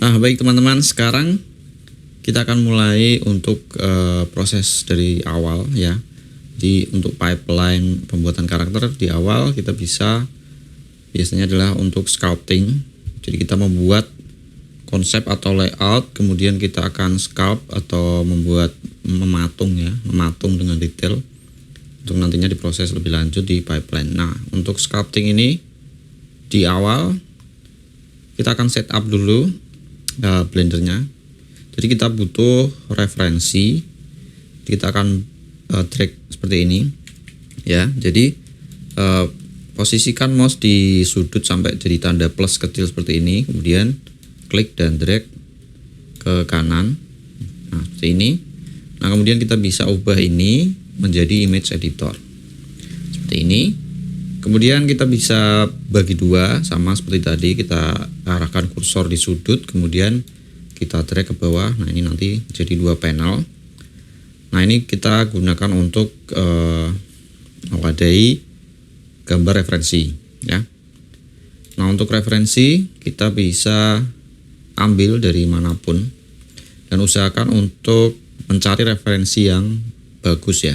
Nah, baik teman-teman, sekarang kita akan mulai untuk proses dari awal ya. Jadi untuk pipeline pembuatan karakter di awal kita biasanya adalah untuk sculpting. Jadi kita membuat konsep atau layout, kemudian kita akan sculpt atau mematung dengan detail untuk nantinya diproses lebih lanjut di pipeline. Nah, untuk sculpting ini di awal kita akan setup dulu blendernya. Jadi kita butuh referensi, kita akan drag seperti ini ya. Jadi posisikan mouse di sudut sampai jadi tanda plus kecil seperti ini, kemudian klik dan drag ke kanan. Nah, seperti ini. Nah, kemudian kita bisa ubah ini menjadi image editor seperti ini. Kemudian kita bisa bagi dua, sama seperti tadi, kita arahkan kursor di sudut, kemudian kita drag ke bawah. Nah, ini nanti jadi dua panel. Nah, ini kita gunakan untuk mewadai gambar referensi ya. Nah, untuk referensi kita bisa ambil dari manapun dan usahakan untuk mencari referensi yang bagus ya.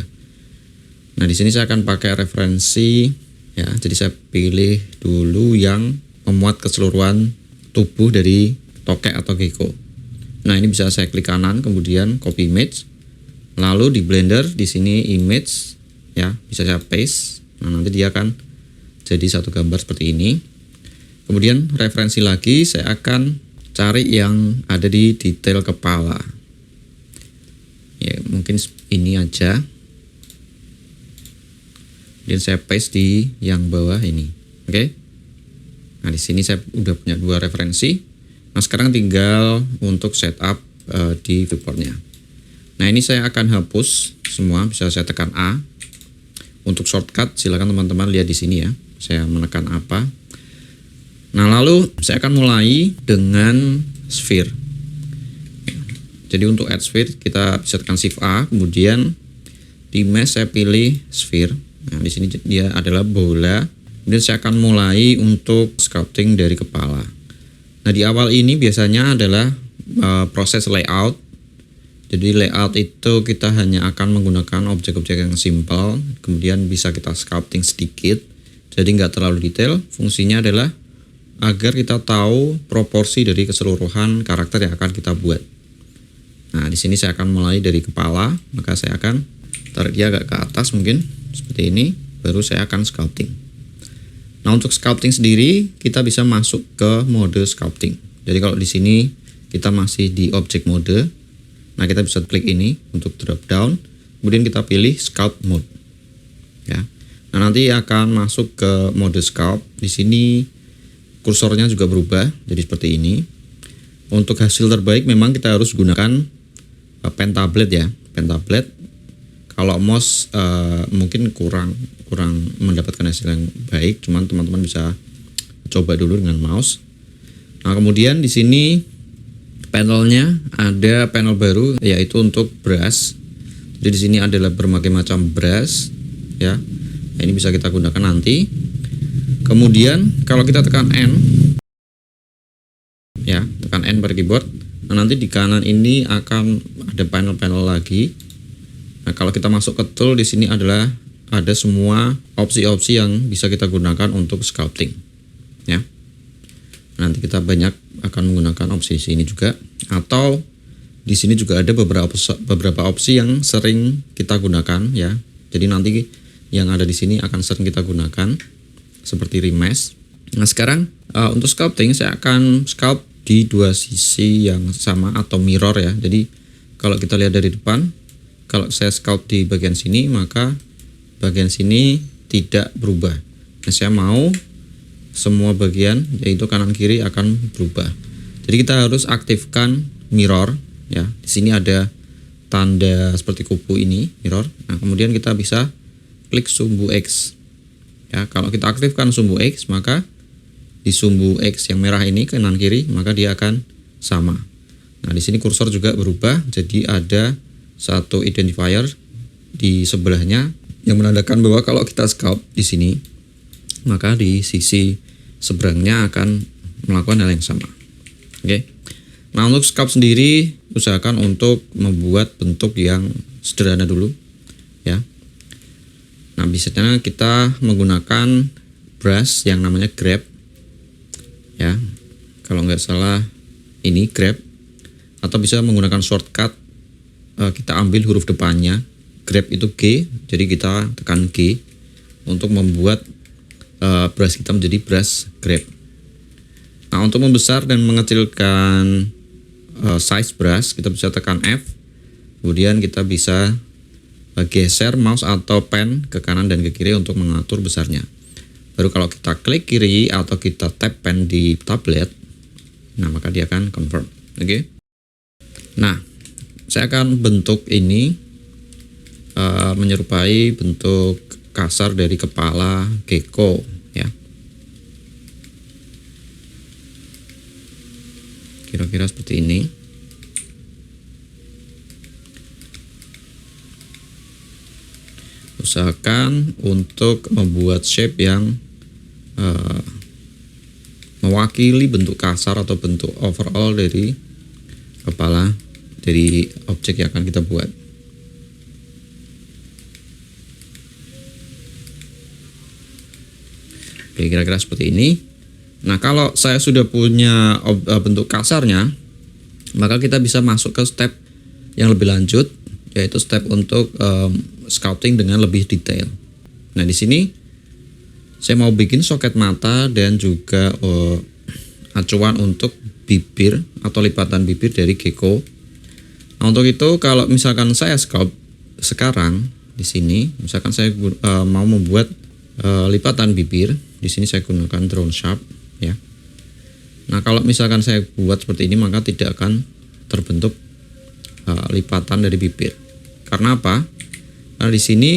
Nah, di sini saya akan pakai referensi ya. Jadi saya pilih dulu yang memuat keseluruhan tubuh dari tokek atau gecko. Nah, ini bisa saya klik kanan, kemudian copy image, lalu di Blender di sini image ya, bisa saya paste. Nah, nanti dia akan jadi satu gambar seperti ini. Kemudian referensi lagi, saya akan cari yang ada di detail kepala ya, mungkin ini aja. Dan saya paste di yang bawah ini. Oke. Nah, di sini saya udah punya dua referensi. Nah, sekarang tinggal untuk setup di viewportnya. Nah, ini saya akan hapus semua, bisa saya tekan A. Untuk shortcut silakan teman-teman lihat di sini ya. Saya menekan apa. Nah, lalu saya akan mulai dengan sphere. Jadi untuk add sphere kita bisa tekan Shift A, kemudian di mesh saya pilih sphere. Nah, di sini dia adalah bola. Kemudian saya akan mulai untuk sculpting dari kepala. Nah, di awal ini biasanya adalah proses layout. Jadi layout itu kita hanya akan menggunakan objek-objek yang simple, kemudian bisa kita sculpting sedikit. Jadi nggak terlalu detail. Fungsinya adalah agar kita tahu proporsi dari keseluruhan karakter yang akan kita buat. Nah, di sini saya akan mulai dari kepala, maka saya akan tarik dia agak ke atas mungkin seperti ini, baru saya akan sculpting. Nah, untuk sculpting sendiri kita bisa masuk ke mode sculpting. Jadi kalau di sini kita masih di object mode, nah kita bisa klik ini untuk drop down, kemudian kita pilih sculpt mode. Ya. Nah, nanti akan masuk ke mode sculpt. Di sini kursornya juga berubah jadi seperti ini. Untuk hasil terbaik memang kita harus gunakan pen tablet ya, pen tablet. Kalau mouse mungkin kurang mendapatkan hasil yang baik, cuman teman-teman bisa coba dulu dengan mouse. Nah, kemudian di sini panelnya ada panel baru yaitu untuk brush. Jadi di sini adalah berbagai macam brush ya. Nah, ini bisa kita gunakan nanti. Kemudian kalau kita tekan N ya, tekan N pada keyboard, nah nanti di kanan ini akan ada panel-panel lagi. Nah, kalau kita masuk ke tool, di sini adalah ada semua opsi-opsi yang bisa kita gunakan untuk sculpting ya. Nanti kita banyak akan menggunakan opsi ini juga, atau di sini juga ada beberapa opsi yang sering kita gunakan ya. Jadi nanti yang ada di sini akan sering kita gunakan seperti remesh. Nah, sekarang untuk sculpting saya akan sculpt di dua sisi yang sama atau mirror ya. Jadi kalau kita lihat dari depan, kalau saya sculpt di bagian sini, maka bagian sini tidak berubah. Nah, saya mau semua bagian yaitu kanan kiri akan berubah. Jadi kita harus aktifkan mirror ya. Di sini ada tanda seperti kupu ini, mirror. Nah, kemudian kita bisa klik sumbu X. Ya, kalau kita aktifkan sumbu X, maka di sumbu X yang merah ini kanan kiri, maka dia akan sama. Nah, di sini kursor juga berubah, jadi ada satu identifier di sebelahnya yang menandakan bahwa kalau kita sculpt di sini, maka di sisi seberangnya akan melakukan hal yang sama. Oke. Nah, untuk sculpt sendiri usahakan untuk membuat bentuk yang sederhana dulu ya. Nah, biasanya kita menggunakan brush yang namanya grab ya. Kalau nggak salah ini grab, atau bisa menggunakan shortcut, kita ambil huruf depannya. Grab itu G, jadi kita tekan G untuk membuat brush kita menjadi brush grab. Nah, untuk membesar dan mengecilkan size brush, kita bisa tekan F. Kemudian kita bisa geser mouse atau pen ke kanan dan ke kiri untuk mengatur besarnya. Baru kalau kita klik kiri atau kita tap pen di tablet, nah maka dia akan confirm. Oke. Nah, saya akan bentuk ini menyerupai bentuk kasar dari kepala gecko ya. Kira-kira seperti ini. Usahakan untuk membuat shape yang mewakili bentuk kasar atau bentuk overall dari kepala dari objek yang akan kita buat. Oke, kira-kira seperti ini. Nah, kalau saya sudah punya bentuk kasarnya, maka kita bisa masuk ke step yang lebih lanjut, yaitu step untuk sculpting dengan lebih detail. Nah, di sini saya mau bikin soket mata dan juga acuan untuk bibir atau lipatan bibir dari gecko. Nah, untuk itu kalau misalkan saya sculpt sekarang di sini, misalkan saya mau membuat lipatan bibir, di sini saya gunakan drone sharp ya. Nah, kalau misalkan saya buat seperti ini, maka tidak akan terbentuk lipatan dari bibir. Karena apa? Karena di sini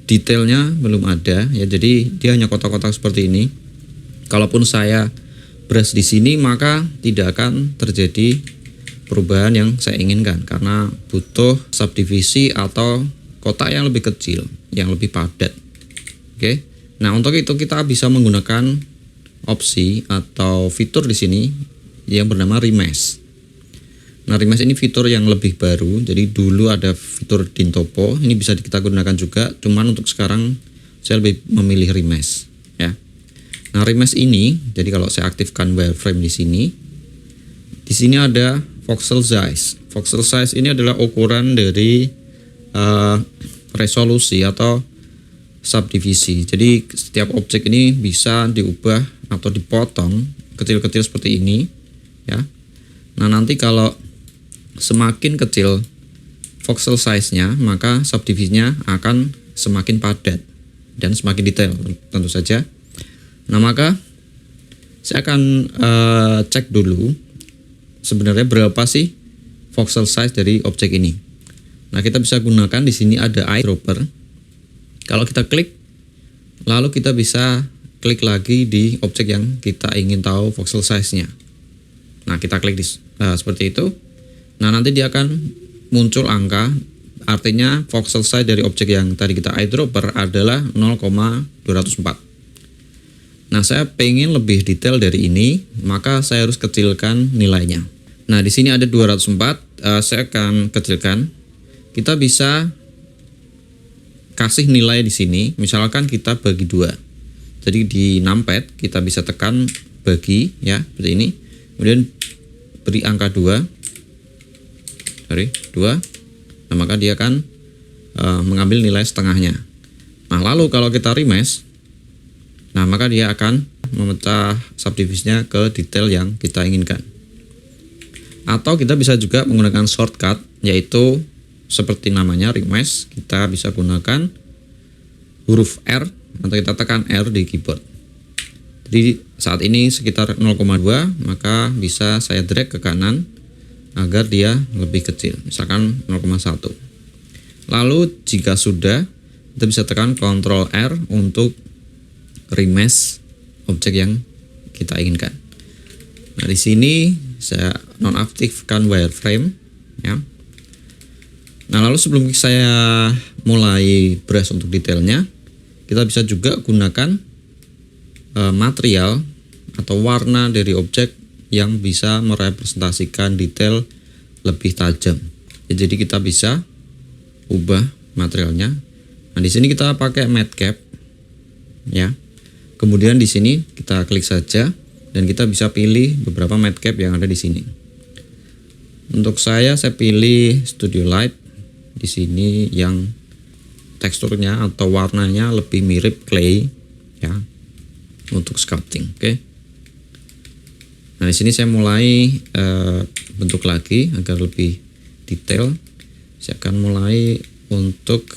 detailnya belum ada ya, jadi dia hanya kotak-kotak seperti ini. Kalaupun saya brush di sini, maka tidak akan terjadi perubahan yang saya inginkan karena butuh subdivisi atau kotak yang lebih kecil, yang lebih padat. Oke. Nah, untuk itu kita bisa menggunakan opsi atau fitur di sini yang bernama remesh. Nah, remesh ini fitur yang lebih baru. Jadi dulu ada fitur Dintopo, ini bisa kita gunakan juga. Cuman untuk sekarang saya lebih memilih remesh ya. Nah, remesh ini, jadi kalau saya aktifkan wireframe di sini ada voxel size. Voxel size ini adalah ukuran dari resolusi atau subdivisi. Jadi setiap objek ini bisa diubah atau dipotong kecil-kecil seperti ini ya. Nah, nanti kalau semakin kecil voxel size-nya, maka subdivisinya akan semakin padat dan semakin detail tentu saja. Nah, maka saya akan cek dulu sebenarnya berapa sih voxel size dari objek ini. Nah, kita bisa gunakan di sini ada eyedropper. Kalau kita klik, lalu kita bisa klik lagi di objek yang kita ingin tahu voxel size-nya. Nah, kita klik seperti itu. Nah, nanti dia akan muncul angka, artinya voxel size dari objek yang tadi kita eyedropper adalah 0,204. Nah, saya pengen lebih detail dari ini, maka saya harus kecilkan nilainya. Nah, di sini ada 204, saya akan kecilkan. Kita bisa kasih nilai di sini, misalkan kita bagi 2. Jadi di numpad kita bisa tekan bagi ya, seperti ini. Kemudian beri angka 2. 2. Nah, maka dia akan mengambil nilai setengahnya. Nah, lalu kalau kita remesh, nah maka dia akan memecah subdivisinya ke detail yang kita inginkan. Atau kita bisa juga menggunakan shortcut, yaitu seperti namanya remesh, kita bisa gunakan huruf R atau kita tekan R di keyboard. Jadi saat ini sekitar 0,2, maka bisa saya drag ke kanan agar dia lebih kecil, misalkan 0,1. Lalu jika sudah, kita bisa tekan Ctrl R untuk remesh objek yang kita inginkan. Nah, di sini saya nonaktifkan wireframe ya. Nah, lalu sebelum saya mulai brush untuk detailnya, kita bisa juga gunakan material atau warna dari objek yang bisa merepresentasikan detail lebih tajam. Ya, jadi kita bisa ubah materialnya. Nah, di sini kita pakai matte cap ya. Kemudian di sini kita klik saja dan kita bisa pilih beberapa matte cap yang ada di sini. Untuk saya pilih Studio Light. Di sini yang teksturnya atau warnanya lebih mirip clay ya untuk sculpting. Oke. Nah, di sini saya mulai bentuk lagi agar lebih detail. Saya akan mulai untuk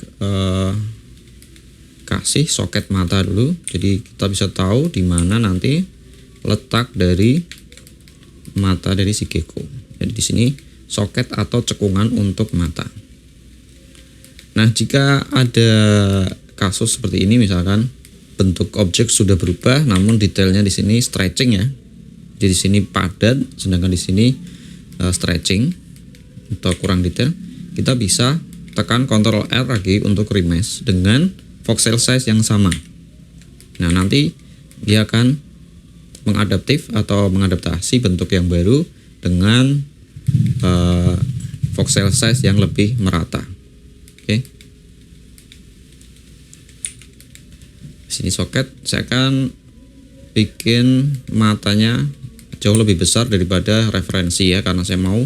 kasih soket mata dulu. Jadi kita bisa tahu di mana nanti letak dari mata dari si gecko. Jadi di sini soket atau cekungan untuk mata. Nah, jika ada kasus seperti ini, misalkan bentuk objek sudah berubah, namun detailnya di sini stretching ya. Jadi di sini padat, sedangkan di sini stretching atau kurang detail. Kita bisa tekan Ctrl R lagi untuk remesh dengan voxel size yang sama. Nah, nanti dia akan mengadaptasi bentuk yang baru dengan voxel size yang lebih merata. Oke. Sini soket, saya akan bikin matanya jauh lebih besar daripada referensi ya, karena saya mau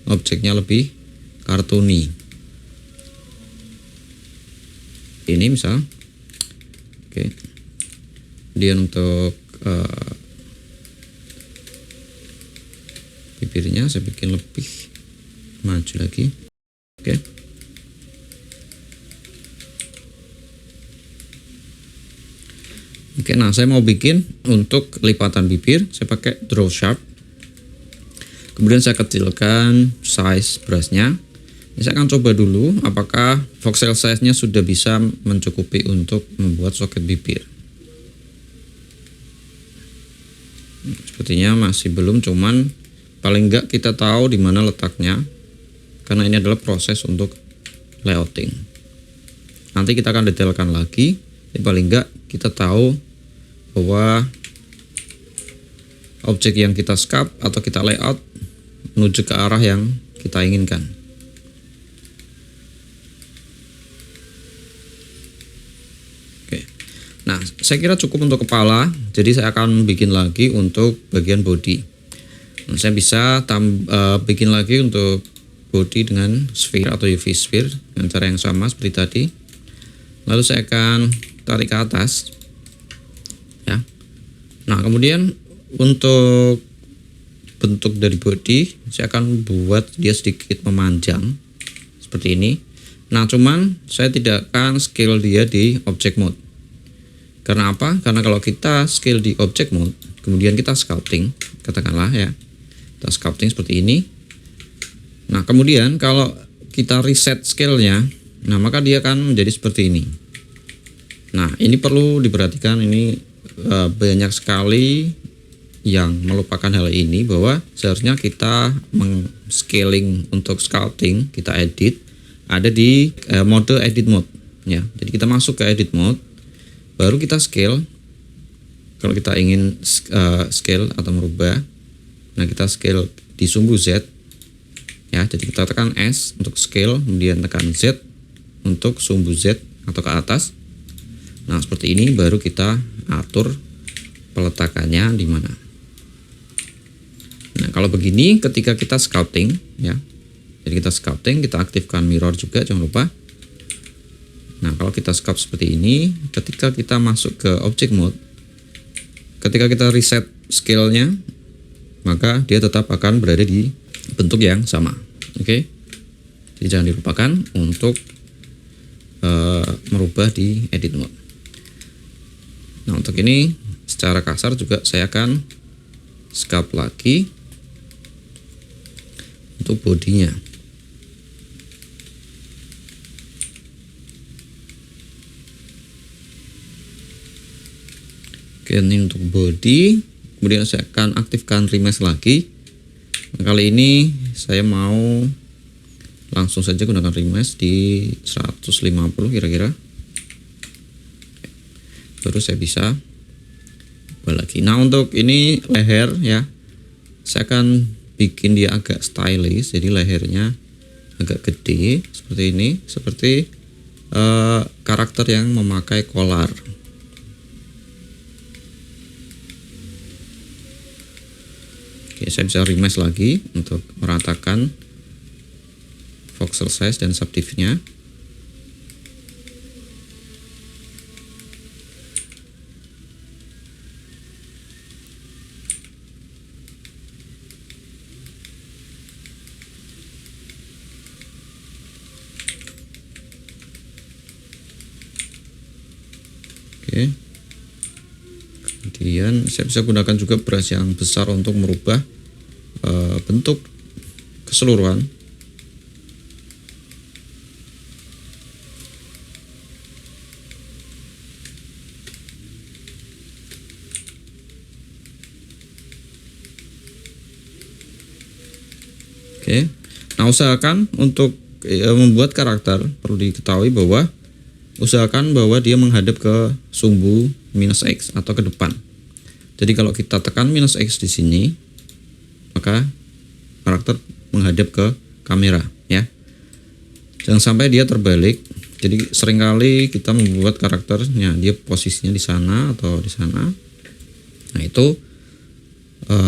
objeknya lebih cartoony. Ini misal, oke. Kemudian untuk bibirnya saya bikin lebih maju lagi, oke. Oke, nah saya mau bikin untuk lipatan bibir, saya pakai draw sharp. Kemudian saya kecilkan size brushnya. Saya akan coba dulu apakah voxel size-nya sudah bisa mencukupi untuk membuat soket bibir. Sepertinya masih belum, cuman paling enggak kita tahu di mana letaknya, karena ini adalah proses untuk layouting. Nanti kita akan detailkan lagi. Jadi paling enggak kita tahu bahwa objek yang kita sculpt atau kita layout menuju ke arah yang kita inginkan. Oke. Nah, saya kira cukup untuk kepala. Jadi saya akan bikin lagi untuk bagian body. Nah, saya bisa bikin lagi untuk body dengan sphere atau UV sphere dengan cara yang sama seperti tadi. Lalu saya akan tarik ke atas ya. Nah, kemudian untuk bentuk dari body saya akan buat dia sedikit memanjang seperti ini. Nah, cuman saya tidak akan scale dia di object mode. Karena apa? Karena kalau kita scale di object mode, kemudian kita sculpting, katakanlah ya, kita sculpting seperti ini. Nah, kemudian kalau kita reset scale-nya, nah maka dia akan menjadi seperti ini. Nah, ini perlu diperhatikan, ini banyak sekali yang melupakan hal ini, bahwa seharusnya kita scaling untuk sculpting, kita edit, ada di mode edit mode ya. Jadi kita masuk ke edit mode, baru kita scale. Kalau kita ingin scale atau merubah, nah kita scale di sumbu Z ya. Jadi kita tekan S untuk scale, kemudian tekan Z untuk sumbu Z atau ke atas. Nah, seperti ini baru kita atur peletakannya di mana. Nah, kalau begini ketika kita sculpting ya. Jadi kita sculpting, kita aktifkan mirror juga, jangan lupa. Nah, kalau kita sculpt seperti ini, ketika kita masuk ke object mode, ketika kita reset scale-nya, maka dia tetap akan berada di bentuk yang sama. Oke. Jadi jangan dilupakan untuk merubah di edit mode. Nah, untuk ini secara kasar juga saya akan sculpt lagi untuk bodinya. Oke, ini untuk body. Kemudian saya akan aktifkan remesh lagi. Nah, kali ini saya mau langsung saja gunakan remesh di 150 kira-kira. Baru saya bisa ubah lagi. Nah, untuk ini leher ya, saya akan bikin dia agak stylish, jadi lehernya agak gede seperti ini, seperti karakter yang memakai collar. Oke, saya bisa resize lagi untuk meratakan voxel size dan subdiv-nya. Oke. Kemudian saya bisa gunakan juga brush yang besar untuk merubah bentuk keseluruhan. Oke. Nah, usahakan untuk membuat karakter perlu diketahui bahwa usahakan bahwa dia menghadap ke sumbu minus X atau ke depan. Jadi kalau kita tekan minus X di sini, maka karakter menghadap ke kamera, ya. Jangan sampai dia terbalik. Jadi seringkali kita membuat karakternya dia posisinya di sana atau di sana. Nah, itu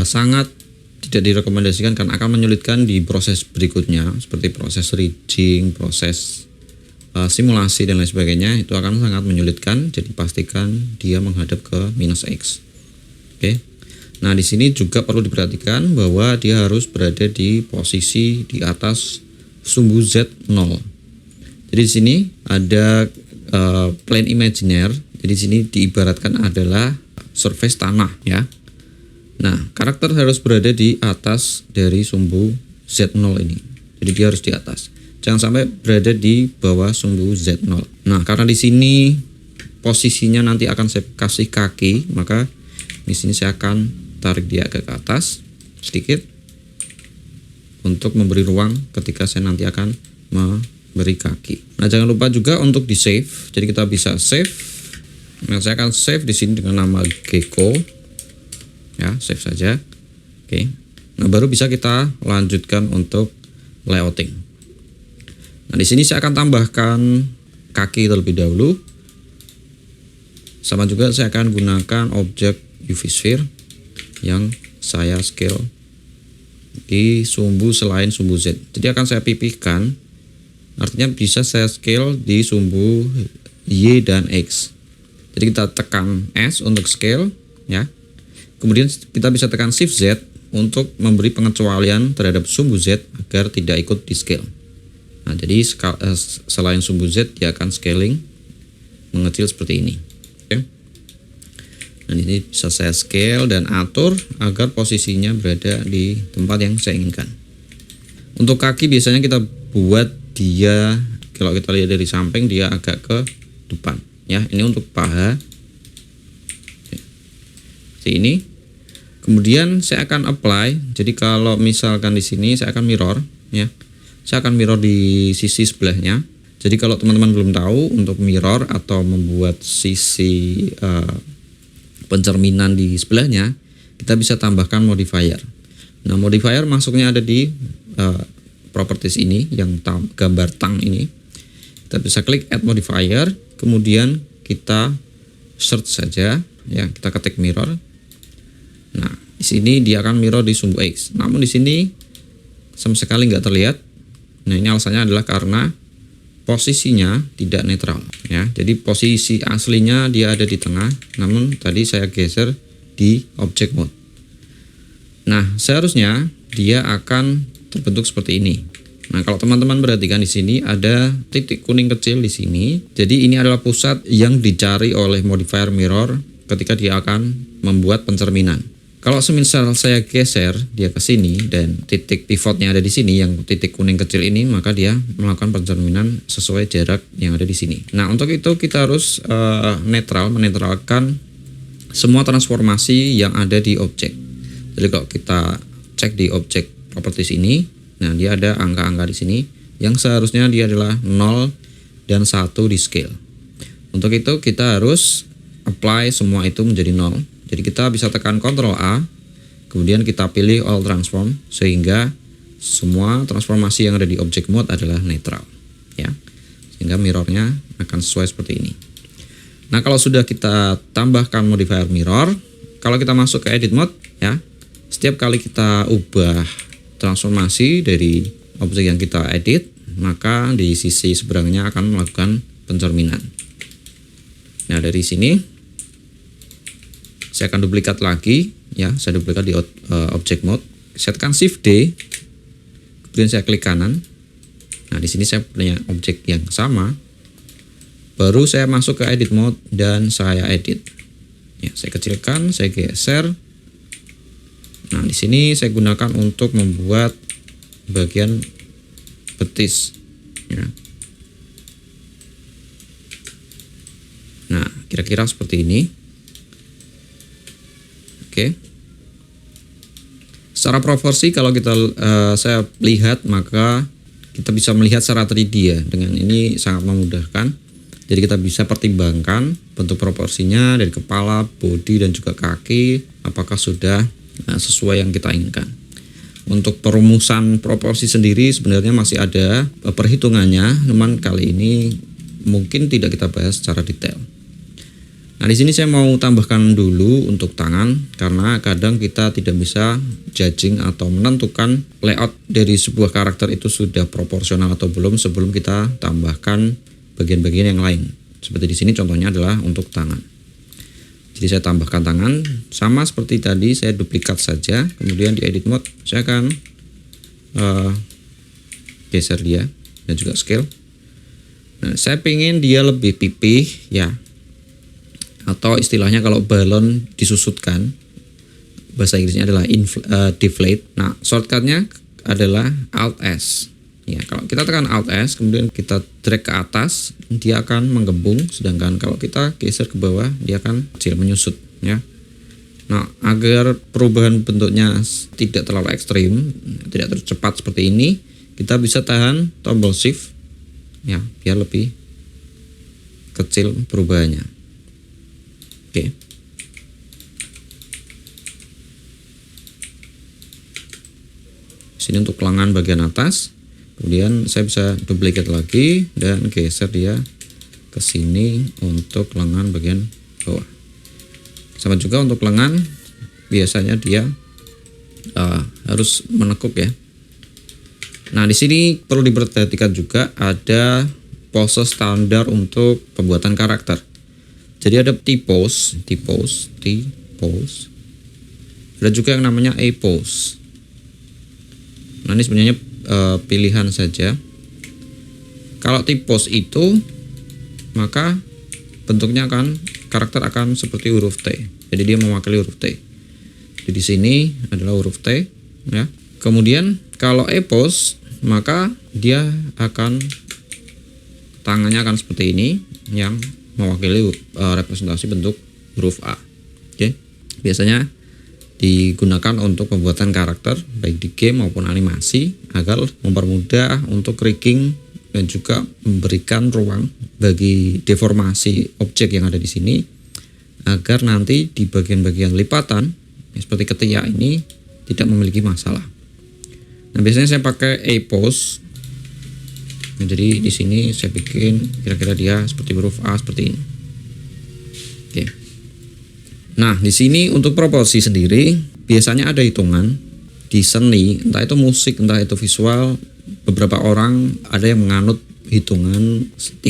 sangat tidak direkomendasikan karena akan menyulitkan di proses berikutnya seperti proses rigging, proses simulasi dan lain sebagainya. Itu akan sangat menyulitkan. Jadi pastikan dia menghadap ke minus X. Oke. Nah, di sini juga perlu diperhatikan bahwa dia harus berada di posisi di atas sumbu Z0. Jadi di sini ada plane imaginer. Jadi di sini diibaratkan adalah surface tanah, ya. Nah, karakter harus berada di atas dari sumbu Z0 ini. Jadi dia harus di atas. Jangan sampai berada di bawah sumbu Z0. Nah, karena di sini posisinya nanti akan saya kasih kaki, maka di sini saya akan tarik dia ke atas sedikit untuk memberi ruang ketika saya nanti akan memberi kaki. Nah, jangan lupa juga untuk di save. Jadi kita bisa save. Nah, saya akan save di sini dengan nama Gecko. Ya, save saja. Oke. Nah, baru bisa kita lanjutkan untuk layouting. Nah, di sini saya akan tambahkan kaki terlebih dahulu. Sama juga saya akan gunakan objek UV sphere yang saya scale di sumbu selain sumbu Z. Jadi akan saya pipihkan. Artinya bisa saya scale di sumbu Y dan X. Jadi kita tekan S untuk scale, ya. Kemudian kita bisa tekan Shift Z untuk memberi pengecualian terhadap sumbu Z agar tidak ikut di scale. Nah, jadi selain sumbu Z dia akan scaling mengecil seperti ini. Oke. Nah, ini bisa saya scale dan atur agar posisinya berada di tempat yang saya inginkan. Untuk kaki biasanya kita buat dia, kalau kita lihat dari samping dia agak ke depan, ya. Ini untuk paha. Seperti ini. Kemudian saya akan apply. Jadi kalau misalkan di sini saya akan mirror, ya. Saya akan mirror di sisi sebelahnya. Jadi kalau teman-teman belum tahu, untuk mirror atau membuat sisi pencerminan di sebelahnya, kita bisa tambahkan modifier. Nah, modifier masuknya ada di properties ini yang gambar tang ini. Kita bisa klik add modifier, kemudian kita search saja, ya, kita ketik mirror. Nah, di sini dia akan mirror di sumbu X. Namun di sini sama sekali nggak terlihat. Nah, ini alasannya adalah karena posisinya tidak netral, ya. Jadi posisi aslinya dia ada di tengah, namun tadi saya geser di object mode. Nah, seharusnya dia akan terbentuk seperti ini. Nah, kalau teman-teman perhatikan di sini ada titik kuning kecil di sini. Jadi ini adalah pusat yang dicari oleh modifier mirror ketika dia akan membuat pencerminan. Kalau semisal saya geser dia ke sini dan titik pivotnya ada di sini, yang titik kuning kecil ini, maka dia melakukan pencerminan sesuai jarak yang ada di sini. Nah, untuk itu kita harus menetralkan semua transformasi yang ada di objek. Jadi kalau kita cek di objek properties ini, nah dia ada angka-angka di sini yang seharusnya dia adalah 0 dan 1 di scale. Untuk itu kita harus apply semua itu menjadi 0. Jadi kita bisa tekan Ctrl A, Kemudian kita pilih all transform sehingga semua transformasi yang ada di object mode adalah netral, ya. Sehingga mirrornya akan sesuai seperti ini. Nah, kalau sudah kita tambahkan modifier mirror, kalau kita masuk ke edit mode, ya, setiap kali kita ubah transformasi dari objek yang kita edit, maka di sisi seberangnya akan melakukan pencerminan. Nah, dari sini saya akan duplikat lagi, ya, saya duplikat di object mode, saya tekan Shift D, kemudian saya klik kanan. Nah, di sini saya punya objek yang sama. Baru saya masuk ke edit mode dan saya edit. Ya, saya kecilkan, saya geser. Nah, di sini saya gunakan untuk membuat bagian betis, ya. Nah, kira-kira seperti ini. Oke. Secara proporsi kalau kita saya lihat, maka kita bisa melihat secara 3D, ya. Dengan ini sangat memudahkan. Jadi kita bisa pertimbangkan bentuk proporsinya dari kepala, bodi, dan juga kaki, apakah sudah sesuai yang kita inginkan. Untuk perumusan proporsi sendiri sebenarnya masih ada perhitungannya, namun kali ini mungkin tidak kita bahas secara detail. Nah, di sini saya mau tambahkan dulu untuk tangan, karena kadang kita tidak bisa judging atau menentukan layout dari sebuah karakter itu sudah proporsional atau belum sebelum kita tambahkan bagian-bagian yang lain. Seperti di sini contohnya adalah untuk tangan. Jadi saya tambahkan tangan, sama seperti tadi saya duplikat saja, kemudian di edit mode saya akan geser dia dan juga scale. Nah, saya pengen dia lebih pipih, ya, atau istilahnya kalau balon disusutkan, bahasa Inggrisnya adalah deflate. Nah, shortcutnya adalah Alt S. Ya, kalau kita tekan Alt S, kemudian kita drag ke atas, dia akan menggembung, sedangkan kalau kita geser ke bawah, dia akan kecil, menyusut, ya. Nah, agar perubahan bentuknya tidak terlalu ekstrim, tidak terlalu cepat seperti ini, kita bisa tahan tombol Shift, ya, biar lebih kecil perubahannya. Oke. Sini untuk lengan bagian atas. Kemudian saya bisa duplicate lagi dan geser dia ke sini untuk lengan bagian bawah. Sama juga untuk lengan, biasanya dia harus menekuk, ya. Nah, di sini perlu diperhatikan juga ada pose standar untuk pembuatan karakter. Jadi ada T-pose, ada juga yang namanya A-pose. Nah, ini sebenarnya pilihan saja. Kalau T-pose itu, maka bentuknya karakter akan seperti huruf T. Jadi dia mewakili huruf T. Jadi di sini adalah huruf T, ya. Kemudian kalau A-pose, maka dia akan tangannya akan seperti ini, yang mewakili representasi bentuk huruf A. Oke. Biasanya digunakan untuk pembuatan karakter baik di game maupun animasi agar mempermudah untuk rigging dan juga memberikan ruang bagi deformasi objek yang ada di sini agar nanti di bagian-bagian lipatan seperti ketiak ini tidak memiliki masalah. Nah, biasanya saya pakai A-pose. Nah, jadi di sini saya bikin kira-kira dia seperti huruf A seperti ini. Oke. Nah, di sini untuk proporsi sendiri biasanya ada hitungan di seni, entah itu musik, entah itu visual. Beberapa orang ada yang menganut hitungan 3.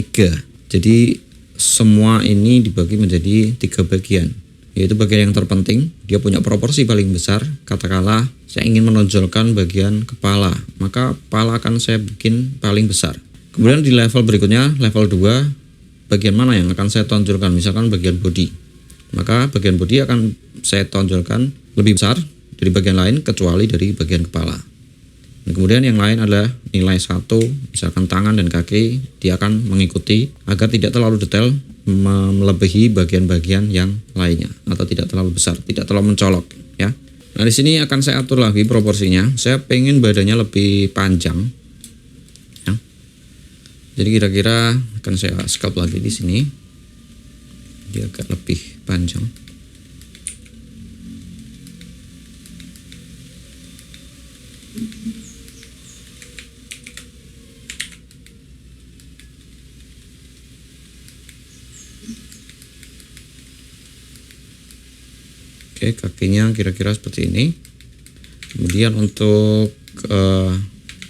Jadi semua ini dibagi menjadi 3 bagian. Yaitu bagian yang terpenting, dia punya proporsi paling besar. Katakanlah saya ingin menonjolkan bagian kepala, maka kepala akan saya bikin paling besar. Kemudian di level berikutnya, level 2, bagian mana yang akan saya tonjolkan, misalkan bagian body. Maka bagian bodi akan saya tonjolkan lebih besar dari bagian lain kecuali dari bagian kepala. Dan kemudian yang lain adalah nilai 1, misalkan tangan dan kaki, dia akan mengikuti agar tidak terlalu detail melebihi bagian-bagian yang lainnya atau tidak terlalu besar, tidak terlalu mencolok, ya. Nah, di sini akan saya atur lagi proporsinya. Saya pengen badannya lebih panjang, ya. Jadi kira-kira akan saya sculpt lagi di sini. Dia agak lebih panjang. Oke, kakinya kira-kira seperti ini. Kemudian untuk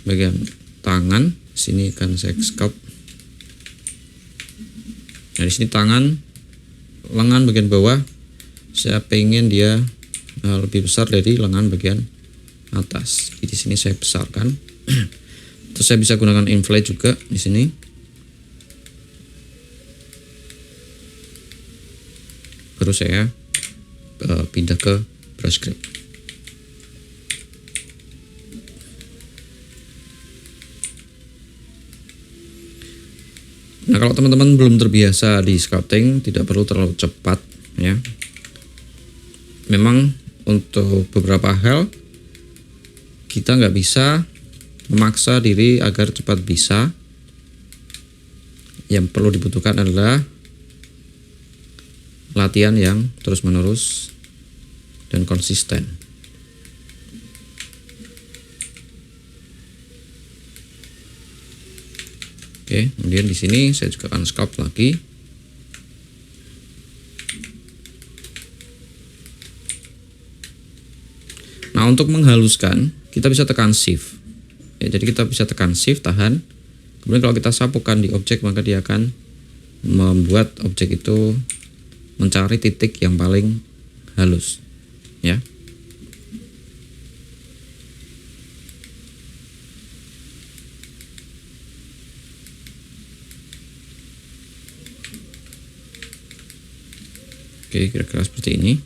bagian tangan, sini akan saya scope. Nah, di sini tangan, lengan bagian bawah, saya pengen dia lebih besar dari lengan bagian atas. Jadi di sini saya besarkan. Terus saya bisa gunakan inflate juga di sini. Baru saya pindah ke brush grip. Nah, kalau teman-teman belum terbiasa di sculpting, tidak perlu terlalu cepat ya. Memang untuk beberapa hal kita nggak bisa memaksa diri agar cepat bisa. Yang perlu dibutuhkan adalah latihan yang terus-menerus dan konsisten. Oke, kemudian di sini saya juga akan sculpt lagi. Nah, untuk menghaluskan kita bisa tekan shift. Ya, jadi kita bisa tekan shift, tahan. Kemudian kalau kita sapukan di objek, maka dia akan membuat objek itu mencari titik yang paling halus, ya. Oke, kira-kira seperti ini.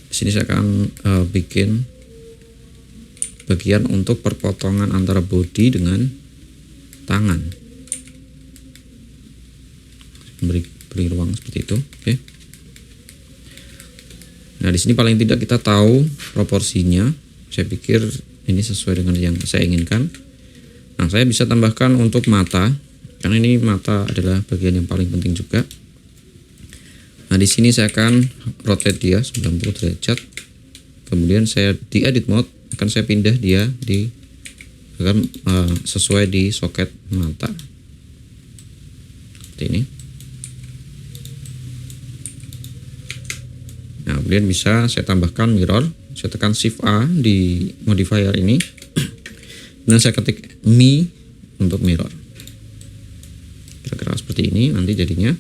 Di sini saya akan bikin bagian untuk perpotongan antara body dengan tangan. Beri ruang seperti itu. Oke. Nah, di sini paling tidak kita tahu proporsinya. Saya pikir ini sesuai dengan yang saya inginkan. Nah, saya bisa tambahkan untuk mata, karena ini mata adalah bagian yang paling penting juga. Nah, di sini saya akan rotate dia 90 derajat. Kemudian saya di edit mode akan saya pindah dia di agar sesuai di soket mata. Seperti ini. Nah, kemudian bisa saya tambahkan mirror. Saya tekan Shift A di modifier ini. Dan saya ketik Mi untuk mirror. Kira-kira seperti ini nanti jadinya.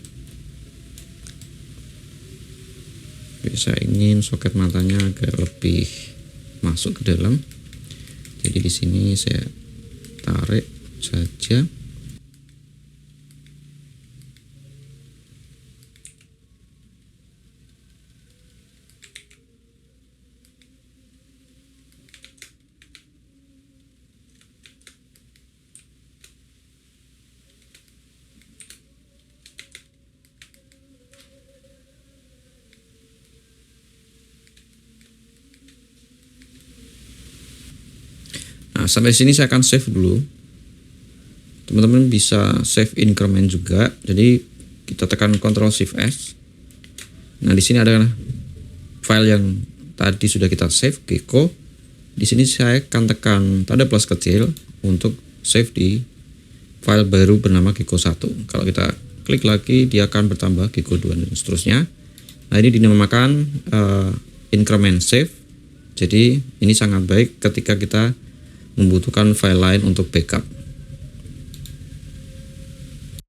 Saya ingin soket matanya agak lebih masuk ke dalam. Jadi di sini saya tarik saja. Nah, sampai sini saya akan save dulu. Teman-teman bisa save increment juga. Jadi kita tekan Ctrl Shift S. Nah, di sini ada file yang tadi sudah kita save, Gecko. Di sini saya akan tekan tanda plus kecil untuk save di file baru bernama Gecko 1. Kalau kita klik lagi, dia akan bertambah Gecko 2 dan seterusnya. Nah, ini dinamakan increment save. Jadi ini sangat baik ketika kita membutuhkan file lain untuk backup.